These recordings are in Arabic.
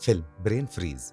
فيلم برين فريز.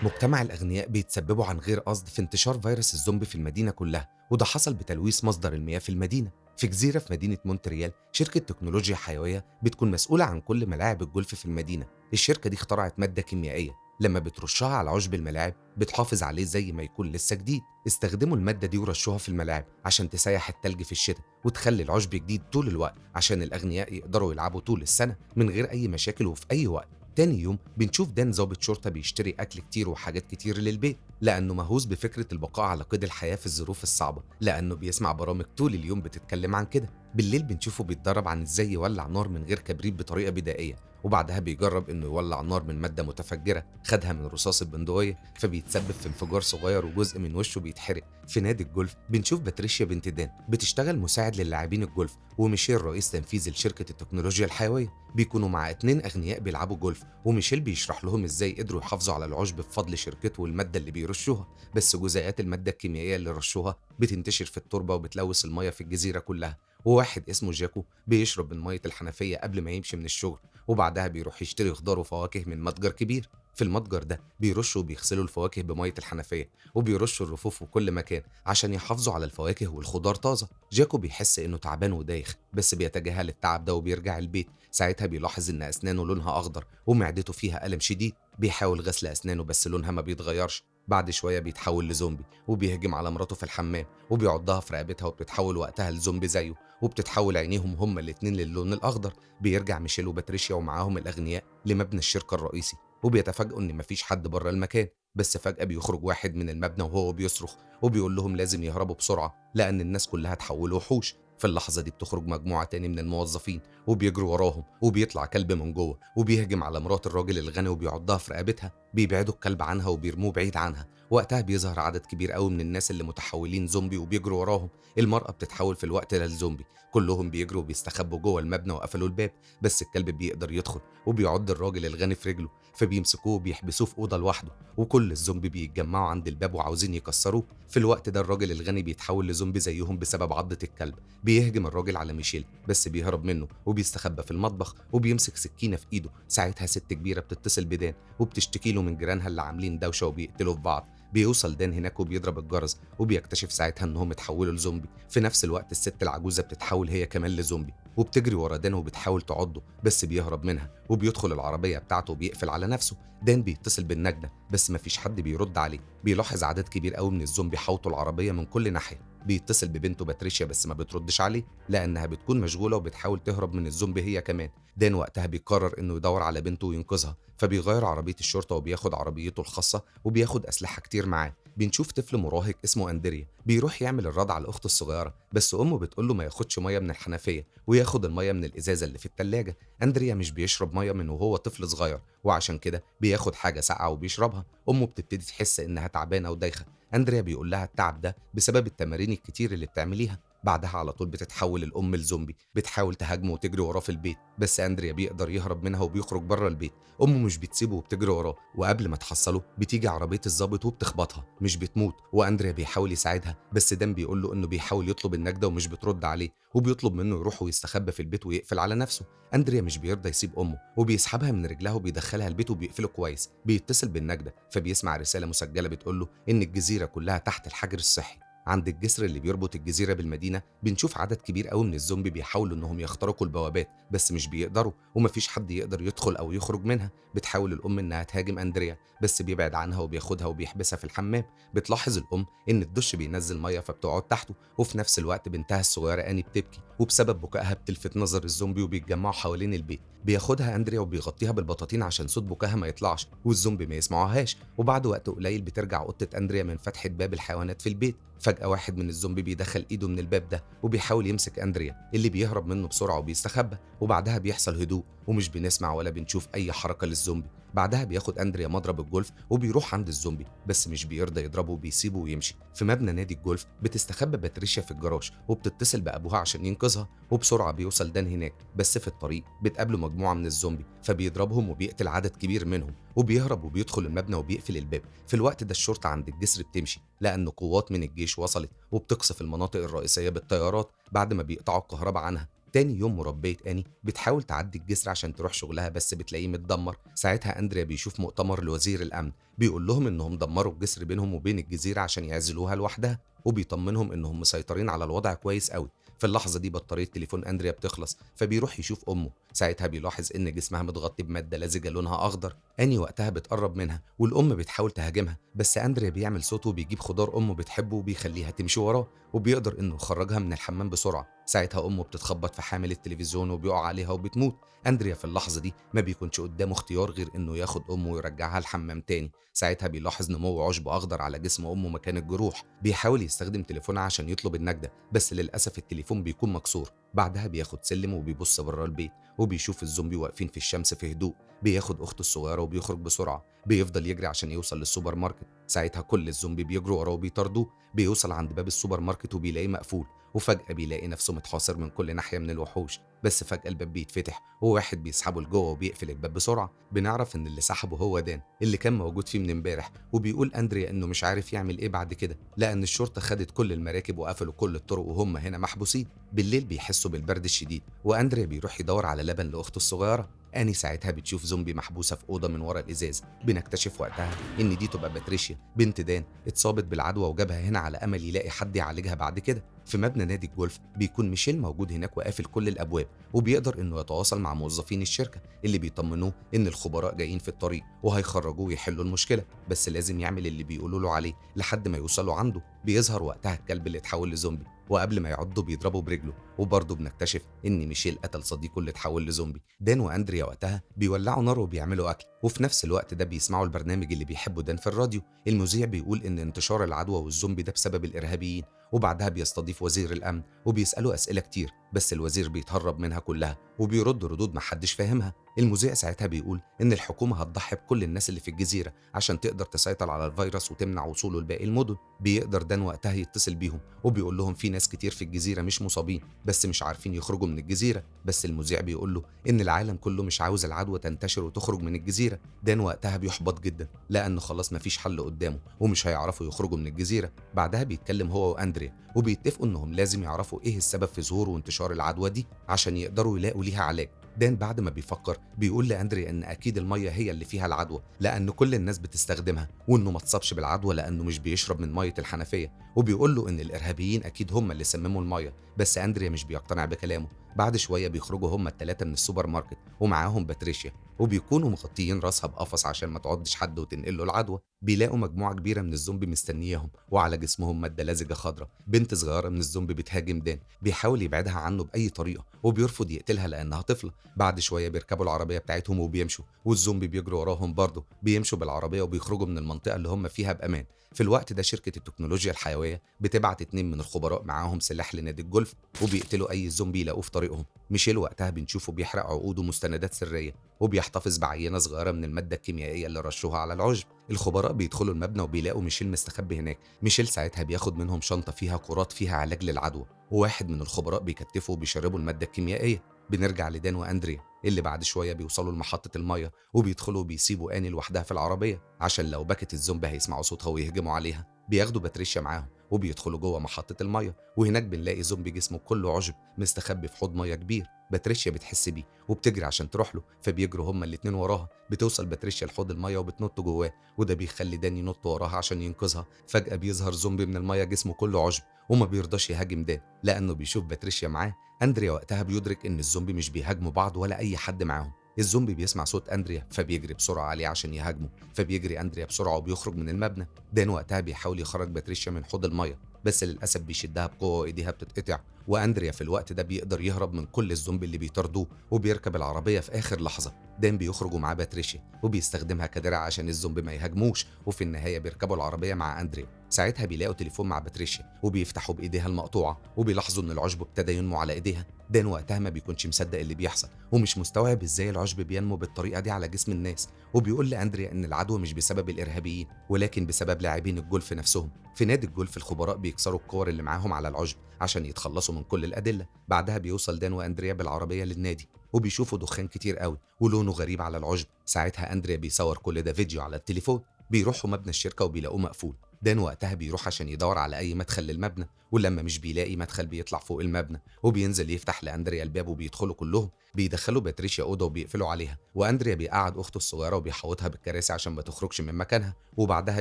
مجتمع الأغنياء بيتسببوا عن غير قصد في انتشار فيروس الزومبي في المدينة كلها، وده حصل بتلويث مصدر المياه في المدينة. في جزيرة في مدينة مونتريال، شركة تكنولوجيا حيوية بتكون مسؤولة عن كل ملاعب الجولف في المدينة. الشركة دي اخترعت مادة كيميائية لما بترشها على عشب الملاعب بتحافظ عليه زي ما يكون لسه جديد. استخدموا المادة دي ورشوها في الملاعب عشان تسيح التلج في الشتاء وتخلي العشب جديد طول الوقت، عشان الأغنياء يقدروا يلعبوا طول السنة من غير أي مشاكل وفي أي وقت. تاني يوم بنشوف دان ضابط شرطة بيشتري أكل كتير وحاجات كتير للبيت لأنه مهووس بفكرة البقاء على قيد الحياة في الظروف الصعبة، لأنه بيسمع برامج طول اليوم بتتكلم عن كده. بالليل بنشوفه بيتدرب عن إزاي يولع نار من غير كبريت بطريقة بدائية، وبعدها بيجرب إنه يولع نار من مادة متفجرة خدها من رصاص البندقية، فبيتسبب في انفجار صغير وجزء من وشه بيتحرق. في نادي الجولف بنشوف باتريشيا بنت دان بتشتغل مساعد للاعبين الجولف، وميشيل رئيس تنفيذي لشركة التكنولوجيا الحيوية. بيكونوا مع اتنين أغنياء بيلعبوا جولف، وميشيل بيشرح لهم ازاي قدروا يحافظوا على العشب بفضل شركته والمادة اللي بيرشوها. بس جزيئات المادة الكيميائية اللي رشوها بتنتشر في التربة وبتلوث المية في الجزيرة كلها. وواحد اسمه جاكو بيشرب من مية الحنفية قبل ما يمشي من الشغل، وبعدها بيروح يشتري خضار وفواكه من متجر كبير. في المتجر ده بيرشوا وبيغسلوا الفواكه بمية الحنفية، وبيرشوا الرفوف في كل مكان عشان يحافظوا على الفواكه والخضار طازة. جاكو بيحس إنه تعبان ودايخ، بس بيتجاهل التعب ده وبيرجع البيت. ساعتها بيلاحظ إن أسنانه لونها أخضر ومعدته فيها ألم شديد. بيحاول غسل أسنانه بس لونها ما بيتغيرش. بعد شوية بيتحول لزومبي وبيهجم على مراته في الحمام وبيعضها في رقبتها، وبتتحول وقتها لزومبي زيه، وبتتحول عينيهم هما الاتنين للون الأخضر. بيرجع ميشيل وباتريشيا ومعاهم الأغنياء لمبنى الشركة الرئيسي، وبيتفاجئوا إن مفيش حد بره المكان. بس فجأة بيخرج واحد من المبنى وهو بيصرخ وبيقول لهم لازم يهربوا بسرعة لأن الناس كلها اتحولوا وحوش. في اللحظة دي بتخرج مجموعة تاني من الموظفين وبيجروا وراهم، وبيطلع كلب من جوه وبيهجم على مرات الراجل الغني وبيعضها في رقبتها. بيبعدوا الكلب عنها وبيرموه بعيد عنها. وقتها بيظهر عدد كبير قوي من الناس اللي متحولين زومبي وبيجروا وراهم. المرأة بتتحول في الوقت ده للزومبي. كلهم بيجروا وبيستخبوا جوه المبنى وقفلوا الباب، بس الكلب بيقدر يدخل وبيعض الراجل الغني في رجله، فبيمسكوه وبيحبسوه في أوضة لوحده. وكل الزومبي بيتجمعوا عند الباب وعاوزين يكسروه. في الوقت ده الراجل الغني بيتحول لزومبي زيهم بسبب عضة الكلب. بيهجم الراجل على ميشيل بس بيهرب منه وبيستخبى في المطبخ وبيمسك سكينة في ايده. ساعتها ست كبيرة بتتصل بدان وبتشتكي له من جيرانها اللي عاملين دوشة وبيقتلوا في بعض. بيوصل دان هناك وبيضرب الجرس، وبيكتشف ساعتها انهم اتحولوا لزومبي. في نفس الوقت الست العجوزة بتتحول هي كمان لزومبي وبتجري ورا دان وبتحاول تعضه، بس بيهرب منها وبيدخل العربية بتاعته وبيقفل على نفسه. دان بيتصل بالنجدة بس مفيش حد بيرد عليه. بيلاحظ عدد كبير قوي من الزومبي حوطوا العربية من كل ناحية. بيتصل ببنته باتريشيا بس ما بتردش عليه لأنها بتكون مشغولة وبتحاول تهرب من الزومبي هي كمان. دان وقتها بيقرر إنه يدور على بنته وينقذها، فبيغير عربية الشرطة وبياخد عربيته الخاصة وبياخد أسلحة كتير معاه. بنشوف طفل مراهق اسمه أندريا بيروح يعمل الرضع على أخته الصغيرة، بس أمه بتقوله ما ياخدش مية من الحنفية وياخد المية من الإزازة اللي في التلاجة. أندريا مش بيشرب مية من وهو طفل صغير، وعشان كده بياخد حاجة ساقعة وبيشربها. أمه بتبتدي تحس إنها تعبانة ودايخة. أندريا بيقول لها التعب ده بسبب التمارين الكتير اللي بتعمليها. بعدها على طول بتتحول الأم لزومبي بتحاول تهاجمه وتجري وراه في البيت، بس أندريا بيقدر يهرب منها وبيخرج بره البيت. أمه مش بتسيبه وبتجري وراه، وقبل ما تحصله بتيجي عربية الضابط وبتخبطها. مش بتموت، وأندريا بيحاول يساعدها بس دان بيقول له إنه بيحاول يطلب النجدة ومش بترد عليه، وبيطلب منه يروح ويستخبى في البيت ويقفل على نفسه. أندريا مش بيرضى يسيب أمه وبيسحبها من رجلها وبيدخلها البيت وبيقفله كويس. بيتصل بالنجدة فبيسمع رسالة مسجلة بتقول له إن الجزيرة كلها تحت الحجر الصحي. عند الجسر اللي بيربط الجزيرة بالمدينة بنشوف عدد كبير قوي من الزومبي بيحاولوا انهم يخترقوا البوابات بس مش بيقدروا، ومفيش حد يقدر يدخل او يخرج منها. بتحاول الام انها تهاجم اندريا بس بيبعد عنها وبياخدها وبيحبسها في الحمام. بتلاحظ الام ان الدش بينزل ميه فبتقعد تحته، وفي نفس الوقت بنتها الصغيره اني بتبكي وبسبب بكائها بتلفت نظر الزومبي وبيتجمعوا حوالين البيت. بياخدها اندريا وبيغطيها بالبطاطين عشان صوت بكائها ما يطلعش والزومبي ما يسمعوهاش. وبعد وقت قليل بترجع اوضه اندريا من فتحه باب الحيوانات في البيت. فجأة واحد من الزومبي بيدخل ايده من الباب ده وبيحاول يمسك اندريا اللي بيهرب منه بسرعة وبيستخبى، وبعدها بيحصل هدوء ومش بنسمع ولا بنشوف اي حركة للزومبي. بعدها بياخد اندريا مضرب الجولف وبيروح عند الزومبي بس مش بيرضى يضربه وبيسيبه ويمشي. في مبنى نادي الجولف بتستخبى باتريشيا في الجراج وبتتصل بابوها عشان ينقذها، وبسرعة بيوصل دان هناك بس في الطريق بتقابله مجموعة من الزومبي فبيضربهم وبيقتل عدد كبير منهم وبيهرب وبيدخل المبنى وبيقفل الباب. في الوقت ده الشرطة عند الجسر بتمشي لأن قوات من الجيش وصلت وبتقصف المناطق الرئيسية بالطيارات بعد ما بيقطعوا الكهرباء عنها. تاني يوم مربية آني بتحاول تعدي الجسر عشان تروح شغلها بس بتلاقيه متدمر. ساعتها أندريا بيشوف مؤتمر لوزير الأمن بيقول لهم إنهم دمروا الجسر بينهم وبين الجزيرة عشان يعزلوها لوحدها، وبيطمنهم إنهم مسيطرين على الوضع كويس قوي. في اللحظة دي بطارية تليفون أندريا بتخلص فبيروح يشوف أمه. ساعتها بيلاحظ إن جسمها متغطي بمادة لزجة لونها أخضر. آني وقتها بتقرب منها والأم بتحاول تهاجمها، بس أندريا بيعمل صوته وبيجيب خضار أمه بتحبه وبيخليها تمشي وراه، وبيقدر إنه يخرجها من الحمام بسرعة. ساعتها أمه بتتخبط في حامل التلفزيون وبيقع عليها وبتموت. أندريا في اللحظة دي ما بيكونش قدامه اختيار غير إنه ياخد أمه ويرجعها الحمام تاني. ساعتها بيلاحظ نمو عشب أخضر على جسم أمه مكان الجروح. بيحاول يستخدم تليفونها عشان يطلب النجدة بس للأسف التليفون بيكون مكسور. بعدها بياخد سلم وبيبص بره البيت وبيشوف الزومبي واقفين في الشمس في هدوء. بياخد أخته الصغيرة وبيخرج بسرعة. بيفضل يجري عشان يوصل للسوبر ماركت. ساعتها كل الزومبي بيجروا وراه وبيطاردوه. بيوصل عند باب السوبر ماركت وبيلاقيه مقفول، وفجأة بيلاقي نفسه متحاصر من كل ناحية من الوحوش. بس فجأة الباب بيتفتح وواحد بيسحبه لجوه وبيقفل الباب بسرعة. بنعرف إن اللي سحبه هو دان اللي كان موجود فيه من امبارح، وبيقول أندريا إنه مش عارف يعمل إيه بعد كده لأن الشرطة خدت كل المراكب وقفلوا كل الطرق وهم هنا محبوسين. بالليل بيحسوا بالبرد الشديد وأندريا بيروح يدور على لبن لأخته الصغيرة. آني ساعتها بتشوف زومبي محبوسة في أوضة من ورا الإزاز. بنكتشف وقتها إن دي تبقى باتريشيا بنت دان اتصابت بالعدوى وجابها هنا على أمل يلاقي حد يعالجها بعد كده. في مبنى نادي الجولف بيكون ميشيل موجود هناك وقافل كل الابواب، وبيقدر انه يتواصل مع موظفين الشركه اللي بيطمنوه ان الخبراء جايين في الطريق وهيخرجوه ويحلوا المشكله، بس لازم يعمل اللي بيقولوا له عليه لحد ما يوصلوا عنده. بيظهر وقتها الكلب اللي اتحول لزومبي وقبل ما يعضه بيضربه برجله، وبرضه بنكتشف ان ميشيل قتل صديقه اللي اتحول لزومبي. دان واندريا وقتها بيولعوا نار وبيعملوا اكل، وفي نفس الوقت ده بيسمعوا البرنامج اللي بيحبه دان في الراديو. المذيع بيقول ان انتشار العدوى والزومبي ده بسبب الارهابيين، وبعدها بيستضيف وزير الأمن وبيسأله أسئلة كتير بس الوزير بيتهرب منها كلها وبيرد ردود محدش فاهمها. المذيع ساعتها بيقول إن الحكومة هتضحي بكل الناس اللي في الجزيرة عشان تقدر تسيطر على الفيروس وتمنع وصوله لباقي المدن. بيقدر دان وقتها يتصل بيهم وبيقول لهم في ناس كتير في الجزيرة مش مصابين بس مش عارفين يخرجوا من الجزيرة، بس المذيع بيقول له إن العالم كله مش عاوز العدوى تنتشر وتخرج من الجزيرة. دان وقتها بيحبط جدا لأنه خلاص مفيش حل قدامه ومش هيعرفوا يخرجوا من الجزيرة. بعدها بيتكلم هو وأندريا وبيتفقوا انهم لازم يعرفوا ايه السبب في ظهور وانتشار العدوى دي عشان يقدروا يلاقوا ليها علاج. دان بعد ما بيفكر بيقول لاندريا ان اكيد الميه هي اللي فيها العدوى لان كل الناس بتستخدمها، وانه ما اتصابش بالعدوى لانه مش بيشرب من ميه الحنفيه، وبيقول له ان الارهابيين اكيد هم اللي سمموا الميه. بس اندريا مش بيقتنع بكلامه. بعد شويه بيخرجوا هم الثلاثه من السوبر ماركت ومعاهم باتريشيا، وبيكونوا مغطيين راسها بقفص عشان ما تعضش حد وتنقل له العدوى. بيلاقوا مجموعه كبيره من الزومبي مستنياهم وعلى جسمهم ماده لزجه خضراء. بنت صغيره من الزومبي بتهاجم دان، بيحاول يبعدها عنه باي طريقه وبيرفض يقتلها لانها طفله. بعد شويه بيركبوا العربيه بتاعتهم وبيمشوا، والزومبي بيجروا وراهم برضه. بيمشوا بالعربيه وبيخرجوا من المنطقه اللي هم فيها بامان. في الوقت ده شركه التكنولوجيا الحيويه بتبعت 2 من الخبراء معاهم سلاح لنادي الجولف وبيقتلوا اي زومبي يلاقوه في طريقهم. ميشيل وقتها بنشوفه بيحرق عقود ومستندات سريه وبيحتفظ بعينه صغيره من الماده الكيميائيه اللي رشوها على العشب. الخبراء بيدخلوا المبنى وبيلاقوا ميشيل مستخبي هناك. ميشيل ساعتها بياخد منهم شنطه فيها كرات فيها علاج للعدوى، وواحد من الخبراء بيكتفه وبيشربوا الماده الكيميائيه. بنرجع لدان واندريا اللي بعد شويه بيوصلوا لمحطه الميه وبيدخلوا وبيسيبوا اني لوحدها في العربيه عشان لو بكت الزومبي هيسمعوا صوتها ويهجموا عليها. بياخدوا باتريشيا معاهم وبيدخلوا جوه محطه الميه، وهناك بنلاقي زومبي جسمه كله عشب مستخبي في حوض ميه كبير. باتريشيا بتحس بيه وبتجري عشان تروح له، فبيجروا هما الاتنين وراها. بتوصل باتريشيا لحوض الميه وبتنط جواه، وده بيخلي دان ينط وراها عشان ينقذها. فجاه بيظهر زومبي من الميه جسمه كله عشب وما بيرضاش يهاجم دان لانه بيشوف باتريشيا معاه. اندريا وقتها بيدرك ان الزومبي مش بيهاجموا بعض ولا اي حد معاهم. الزومبي بيسمع صوت اندريا فبيجري بسرعه عليه عشان يهاجمه، فبيجري اندريا بسرعه وبيخرج من المبنى. دان وقتها بيحاول يخرج باتريشيا من حوض الميه بس للاسف بيشدها بقوه وايديها بتتقطع. واندريا في الوقت ده بيقدر يهرب من كل الزومبي اللي بيطاردوه وبيركب العربيه في اخر لحظه. دان بيخرجوا معاه باتريشيا وبيستخدمها كدرع عشان الزومبي ما يهاجموش، وفي النهايه بيركبوا العربيه مع اندريا. ساعتها بيلاقوا تليفون مع باتريشيا وبيفتحوا بايديها المقطوعه وبيلاحظوا ان العشب ابتدى ينمو على ايديها. دان وقتها ما بيكونش مصدق اللي بيحصل ومش مستوعب ازاي العشب بينمو بالطريقه دي على جسم الناس، وبيقول لاندريا ان العدوى مش بسبب الارهابيين ولكن بسبب لاعبين الجولف نفسهم. في نادي الجولف الخبراء بيكسروا الكور اللي معاهم على العشب عشان يتخلصوا من كل الادله. بعدها بيوصل دان واندريا بالعربيه للنادي وبيشوفوا دخان كتير قوي ولونه غريب على العشب. ساعتها اندريا بيصور كل ده فيديو على التليفون. بيروحوا مبنى الشركه وبيلاقوه مقفول دان وقتها بيروح عشان يدور على أي مدخل للمبنى، ولما مش بيلاقي مدخل بيطلع فوق المبنى وبينزل يفتح لأندريا الباب وبيدخلوا كلهم. بيدخلوا باتريشيا أوضة وبيقفلوا عليها، وأندريا بيقعد أخته الصغيرة وبيحوطها بالكراسي عشان ما تخرجش من مكانها. وبعدها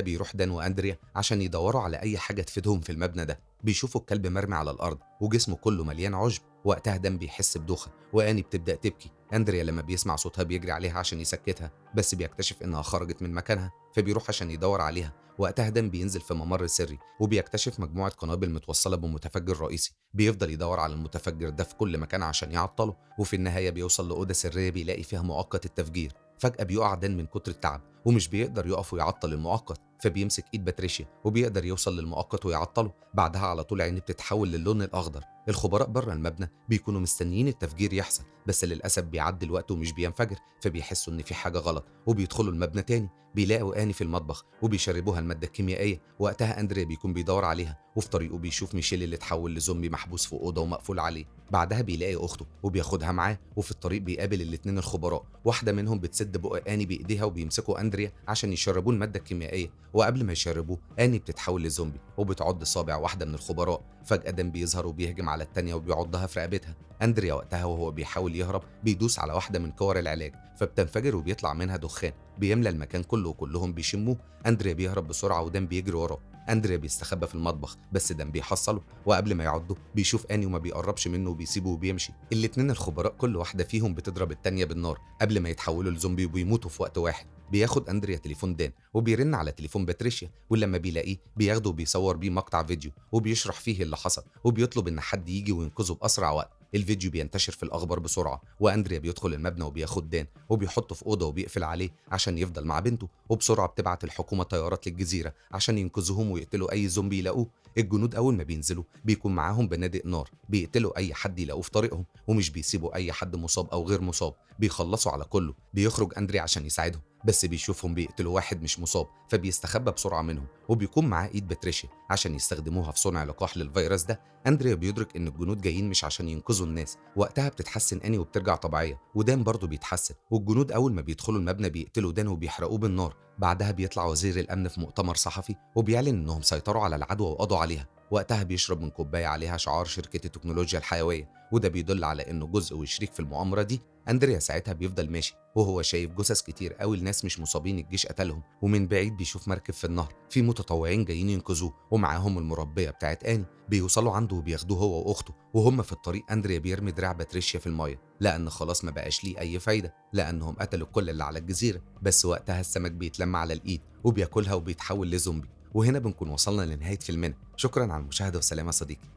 بيروح دان وأندريا عشان يدوروا على أي حاجة تفيدهم في المبنى ده. بيشوفوا الكلب مرمي على الأرض وجسمه كله مليان عشب. وقتها دان بيحس بدوخة وآني بتبدأ تبكي. أندريا لما بيسمع صوتها بيجري عليها عشان يسكتها، بس بيكتشف إنها خرجت من مكانها، فبيروح عشان يدور عليها. وقتها دان بينزل في ممر سري وبيكتشف مجموعة قنابل متوصلة بمتفجر رئيسي. بيفضل يدور على المتفجر ده في كل مكان عشان يعطله، وفي النهاية بيوصل لأوضة سرية بيلاقي فيها مؤقت التفجير. فجأة بيقع دان من كتر التعب ومش بيقدر يقف ويعطل المؤقت، فبيمسك ايد باتريشيا وبيقدر يوصل للمؤقت ويعطله. بعدها على طول عيني بتتحول للون الاخضر. الخبراء بره المبنى بيكونوا مستنيين التفجير يحصل، بس للاسف بيعدي الوقت ومش بينفجر، فبيحسوا ان في حاجه غلط وبيدخلوا المبنى تاني. بيلاقوا اني في المطبخ وبيشربوها الماده الكيميائيه. وقتها اندريا بيكون بيدور عليها، وفي طريقه بيشوف ميشيل اللي اتحول لزومبي محبوس في اوضه ومقفول عليه. بعدها بيلاقي اخته وبياخدها معاه، وفي الطريق بيقابل الاتنين الخبراء. واحده منهم بتسد بق اني بايديها وبيمسكوا اندريا عشان يشربوه الماده الكيميائيه. وقبل ما يشربوه اني بتتحول لزومبي وبتعض صابع واحده من الخبراء. فجاه دان بيظهر وبيهجم على التانيه وبيعضها في رقبتها. اندريا وقتها وهو بيحاول يهرب بيدوس على واحده من كور العلاج فبتنفجر وبيطلع منها دخان بيملى المكان كله وكلهم بيشموه. اندريا بيهرب بسرعه ودان بيجري وراه. اندريا بيستخبى في المطبخ بس دان بيحصله، وقبل ما يعضه بيشوف اني وما بيقربش منه وبيسيبه وبيمشي. الاتنين الخبراء كل واحده فيهم بتضرب التانيه بالنار قبل ما يتحولوا لزومبي وبيموتوا في وقت واحد. بياخد اندريا تليفون دان وبيرن على تليفون باتريشيا، ولما بيلاقيه بياخده وبيصور بيه مقطع فيديو وبيشرح فيه اللي حصل وبيطلب ان حد يجي وينقذه باسرع وقت. الفيديو بينتشر في الاخبار بسرعه، واندريا بيدخل المبنى وبياخد دان وبيحطه في اوضه وبيقفل عليه عشان يفضل مع بنته. وبسرعه بتبعت الحكومه طيارات للجزيره عشان ينقذوهم ويقتلوا اي زومبي يلاقوه. الجنود اول ما بينزلوا بيكون معاهم بنادق نار بيقتلوا اي حد يلاقوه في طريقهم، ومش بيسيبوا اي حد مصاب او غير مصاب، بيخلصوا على كله. بيخرج اندريا عشان يساعدهم بس بيشوفهم بيقتلوا واحد مش مصاب، فبيستخبى بسرعه منهم وبيكون معاه ايد باتريشيا عشان يستخدموها في صنع لقاح للفيروس ده. اندريا بيدرك ان الجنود جايين مش عشان ينقذوا الناس. وقتها بتتحسن اني وبترجع طبيعيه، ودان برضه بيتحسن، والجنود اول ما بيدخلوا المبنى بيقتلوا دان وبيحرقوه بالنار. بعدها بيطلع وزير الامن في مؤتمر صحفي وبيعلن انهم سيطروا على العدوى وقضوا عليها. وقتها بيشرب من كوبايه عليها شعار شركه التكنولوجيا الحيويه، وده بيدل على انه جزء وشريك في المؤامره دي. اندريا ساعتها بيفضل ماشي وهو شايف جثث كتير قوي الناس مش مصابين الجيش قتلهم، ومن بعيد بيشوف مركب في النهر في متطوعين جايين ينقذوه ومعاهم المربيه بتاعت اني. بيوصلوا عنده وبياخدوه هو واخته، وهم في الطريق اندريا بيرمي دراع باتريشيا في المايه لان خلاص ما بقاش ليه اي فايده لانهم قتلوا كل اللي على الجزيره. بس وقتها السمك بيتلم على الايد وبياكلها وبيتحول لزومبي. وهنا بنكون وصلنا لنهايه فيلمنا. شكرا على المشاهده وسلام يا صديقي.